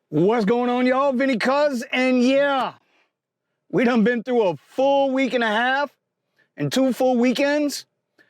What's going on, y'all? VinnyKuzz, and yeah, we done been through a full week and a half and 2 full weekends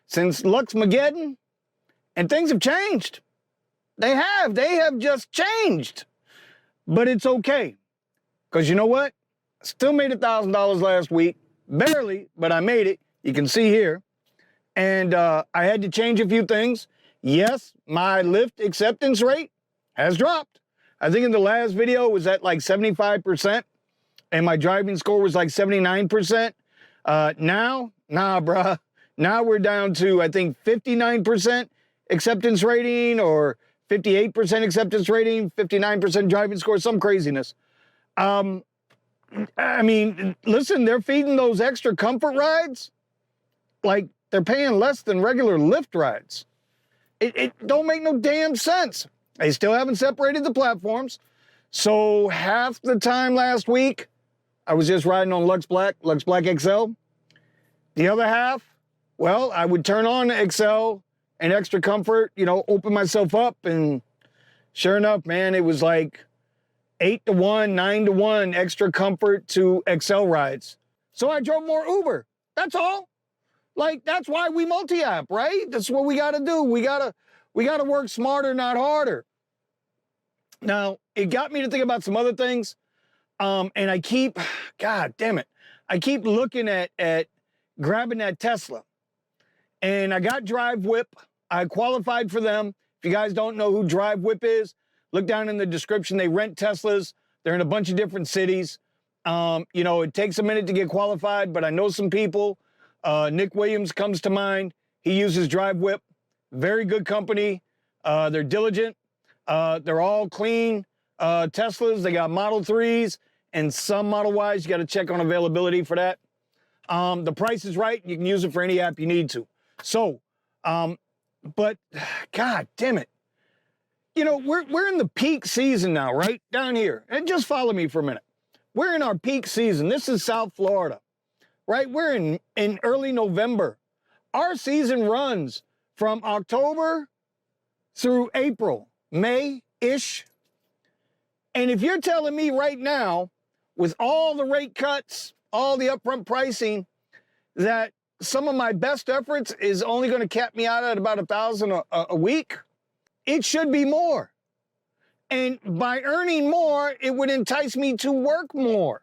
since Luxmageddon, and things have changed. They have just changed. But it's okay, because you know what? I still made $1,000 last week. Barely, but I made it. You can see here. And I had to change a few things. Yes, my Lyft acceptance rate has dropped. I think in the last video it was at like 75%, and my driving score was like 79%. Now, nah, bruh. Now we're down to, I think, 59% acceptance rating, or 58% acceptance rating, 59% driving score, some craziness. I mean, listen, they're feeding those extra comfort rides like they're paying less than regular Lyft rides. It don't make no damn sense. They still haven't separated the platforms. So half the time last week, I was just riding on Lux Black XL. The other half, well, I would turn on XL and extra comfort, you know, open myself up, and sure enough, man, it was like 8-to-1, 9-to-1 extra comfort to XL rides. So I drove more Uber. That's all. Like, that's why we multi-app, right? That's what we gotta do. We gotta work smarter, not harder. Now, it got me to think about some other things. And I keep, God damn it, I keep looking at grabbing that Tesla. And I got Drive Whip. I qualified for them. If you guys don't know who Drive Whip is, look down in the description. They rent Teslas. They're in a bunch of different cities. You know, it takes a minute to get qualified, but I know some people. Nick Williams comes to mind. He uses Drive Whip. Very good company. They're diligent. They're all clean Teslas. They got Model 3s and some Model Ys. You got to check on availability for that. The price is right. You can use it for any app you need to. So, but God damn it. You know, we're in the peak season now, right? Down here. And just follow me for a minute. We're in our peak season. This is South Florida, right? We're in early November. Our season runs from October through April, May-ish. And if you're telling me right now, with all the rate cuts, all the upfront pricing, that some of my best efforts is only going to cap me out at about $1,000 a week, it should be more. And by earning more, it would entice me to work more.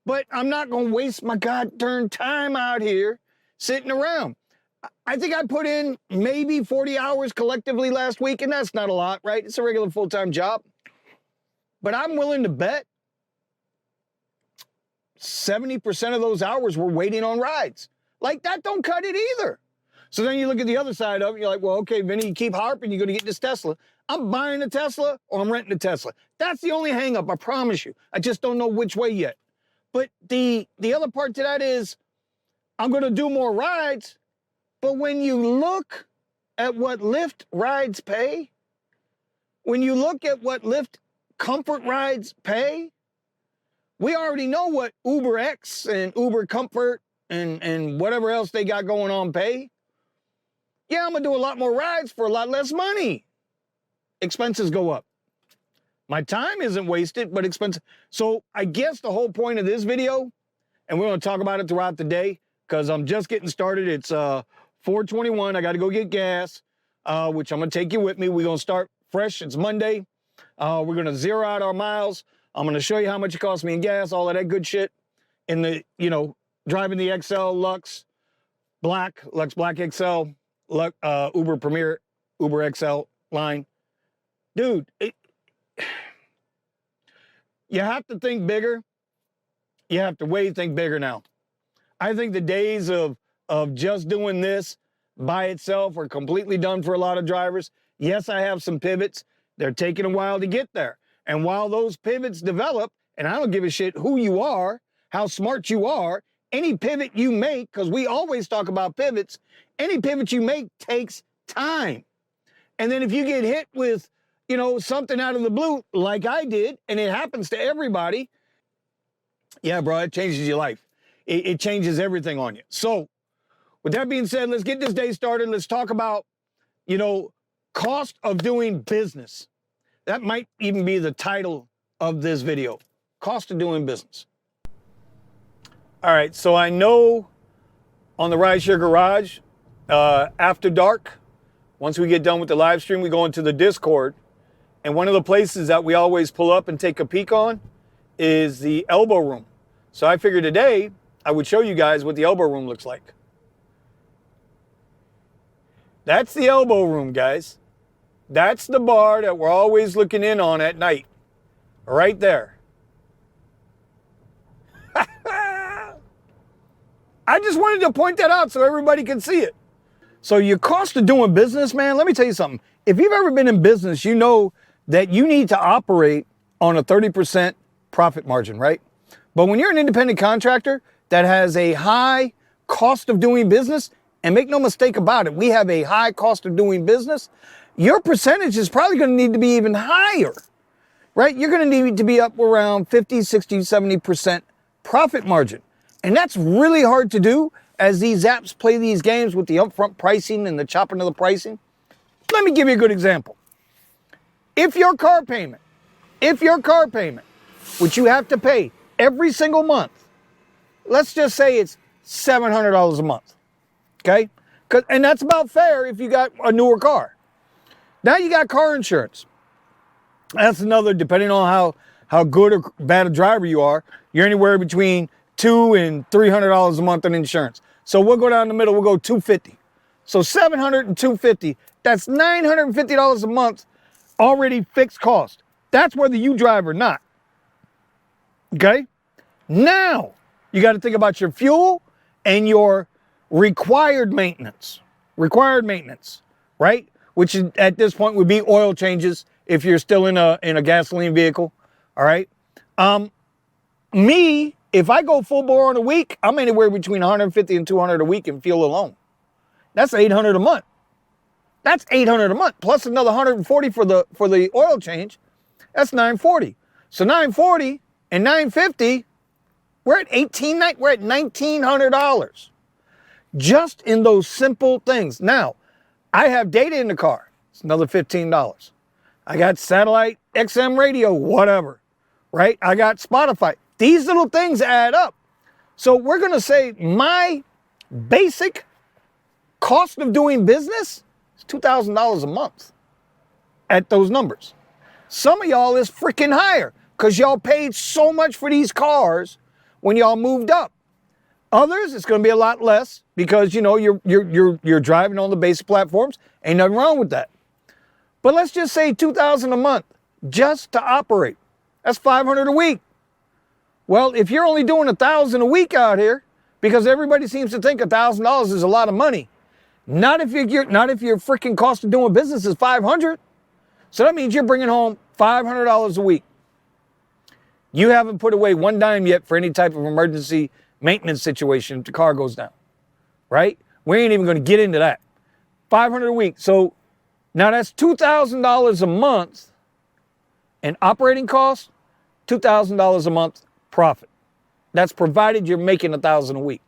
But I'm not going to waste my god-darn time out here sitting around. I think I put in maybe 40 hours collectively last week, and that's not a lot, right? It's a regular full-time job. But I'm willing to bet 70% of those hours were waiting on rides. Like, that don't cut it either. So then you look at the other side of it, you're like, well, okay, Vinny, you keep harping, you're going to get this Tesla. I'm buying a Tesla or I'm renting a Tesla. That's the only hang up, I promise you. I just don't know which way yet. But the other part to that is I'm going to do more rides. But when you look at what Lyft rides pay, when you look at what Lyft comfort rides pay, we already know what Uber X and Uber Comfort and whatever else they got going on pay. Yeah, I'm going to do a lot more rides for a lot less money. Expenses go up. My time isn't wasted, but expensive. So I guess the whole point of this video, and we're going to talk about it throughout the day, because I'm just getting started. It's 4:21. I got to go get gas, which I'm going to take you with me. We're going to start fresh. It's Monday. We're going to zero out our miles. I'm going to show you how much it costs me in gas, all of that good shit. In the, you know, driving the XL Lux Black XL, Uber Premier, Uber XL line. Dude, you have to think bigger. You have to think bigger now. I think the days of just doing this by itself are completely done for a lot of drivers. Yes, I have some pivots. They're taking a while to get there. And while those pivots develop, and I don't give a shit who you are, how smart you are, any pivot you make, because we always talk about pivots, any pivot you make takes time. And then if you get hit with, you know, something out of the blue, like I did, and it happens to everybody, yeah, bro, it changes your life. It changes everything on you. So with that being said, let's get this day started. Let's talk about, you know, cost of doing business. That might even be the title of this video, cost of doing business. All right, so I know on the Rideshare Garage, after dark, once we get done with the live stream, we go into the Discord. And one of the places that we always pull up and take a peek on is the elbow room. So I figured today I would show you guys what the elbow room looks like. That's the elbow room, guys. That's the bar that we're always looking in on at night. Right there. I just wanted to point that out so everybody can see it. So your cost of doing business, man, let me tell you something. If you've ever been in business, you know that you need to operate on a 30% profit margin, right? But when you're an independent contractor that has a high cost of doing business, and make no mistake about it, we have a high cost of doing business, your percentage is probably going to need to be even higher, right? You're going to need to be up around 50, 60, 70% profit margin. And that's really hard to do as these apps play these games with the upfront pricing and the chopping of the pricing. Let me give you a good example. If your car payment, which you have to pay every single month, let's just say it's $700 a month, okay? And that's about fair if you got a newer car. Now you got car insurance. That's another, depending on how good or bad a driver you are, you're anywhere between $200 and $300 a month in insurance. So we'll go down the middle, we'll go $250. So $700 and $250, that's $950 a month already fixed cost. That's whether you drive or not. Okay? Now, you got to think about your fuel and your required maintenance. Required maintenance, right? Which is, at this point would be oil changes if you're still in a gasoline vehicle. All right? Me, if I go full bore on a week, I'm anywhere between $150 and $200 a week in fuel alone. That's $800 a month. That's $800 a month plus another $140 for the oil change. That's $940. So $940 and $950, we're at $1,900 just in those simple things. Now, I have data in the car. It's another $15. I got satellite, XM radio, whatever, right? I got Spotify. These little things add up. So we're going to say my basic cost of doing business is $2,000 a month at those numbers. Some of y'all is freaking higher because y'all paid so much for these cars when y'all moved up. Others, it's going to be a lot less because, you know, you're driving on the basic platforms. Ain't nothing wrong with that. But let's just say $2,000 a month just to operate. That's $500 a week. Well, if you're only doing $1,000 a week out here, because everybody seems to think $1,000 is a lot of money. Not if your freaking cost of doing business is $500. So that means you're bringing home $500 a week. You haven't put away one dime yet for any type of emergency maintenance situation if the car goes down, right? We ain't even going to get into that. $500 a week. So now that's $2,000 a month in operating costs, $2,000 a month profit. That's provided you're making $1,000 a week.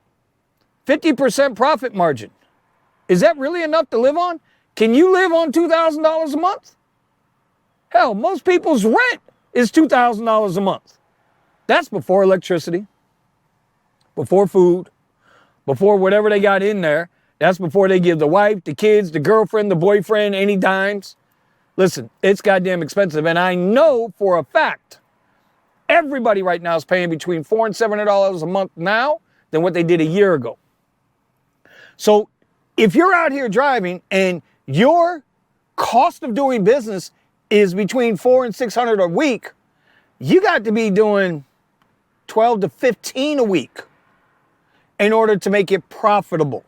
50% profit margin. Is that really enough to live on? Can you live on $2,000 a month? Hell, most people's rent is $2,000 a month. That's before electricity, before food, before whatever they got in there. That's before they give the wife, the kids, the girlfriend, the boyfriend any dimes. Listen, it's goddamn expensive. And I know for a fact, everybody right now is paying between $400 and $700 a month now than what they did a year ago. So if you're out here driving and your cost of doing business is between $400 and $600 a week, you got to be doing 12 to 15 a week in order to make it profitable.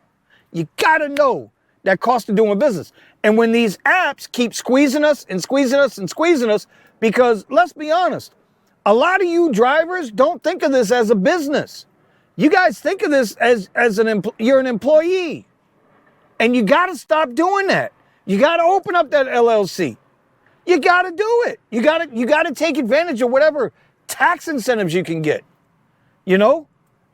You got to know that cost of doing business. And when these apps keep squeezing us and squeezing us and squeezing us, because let's be honest, a lot of you drivers don't think of this as a business. You guys think of this as you're an employee. And you got to stop doing that. You got to open up that LLC. You got to do it. You got to take advantage of whatever tax incentives you can get. You know,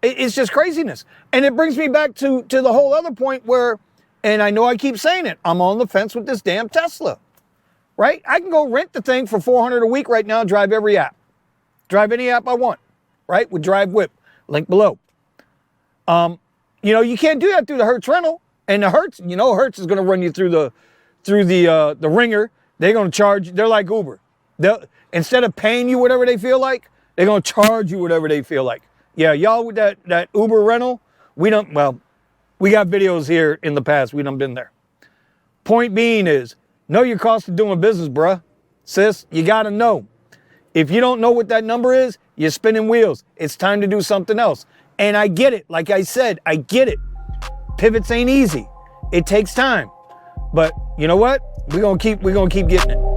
it's just craziness. And it brings me back to the whole other point where, and I know I keep saying it, I'm on the fence with this damn Tesla. right? I can go rent the thing for $400 a week right now and drive every app. Drive any app I want, right? With Drive Whip, link below. You know, you can't do that through the Hertz rental. And the Hertz, you know, Hertz is going to run you through the ringer. They're going to charge, they're like Uber. Instead of paying you whatever they feel like, they're going to charge you whatever they feel like. Yeah, y'all with that Uber rental, we got videos here in the past. We done been there. Point being is, know your cost of doing business, bruh. Sis, you got to know. If you don't know what that number is, you're spinning wheels. It's time to do something else. And I get it. Like I said, I get it. Pivots ain't easy. It takes time. But you know what? We're gonna keep getting it.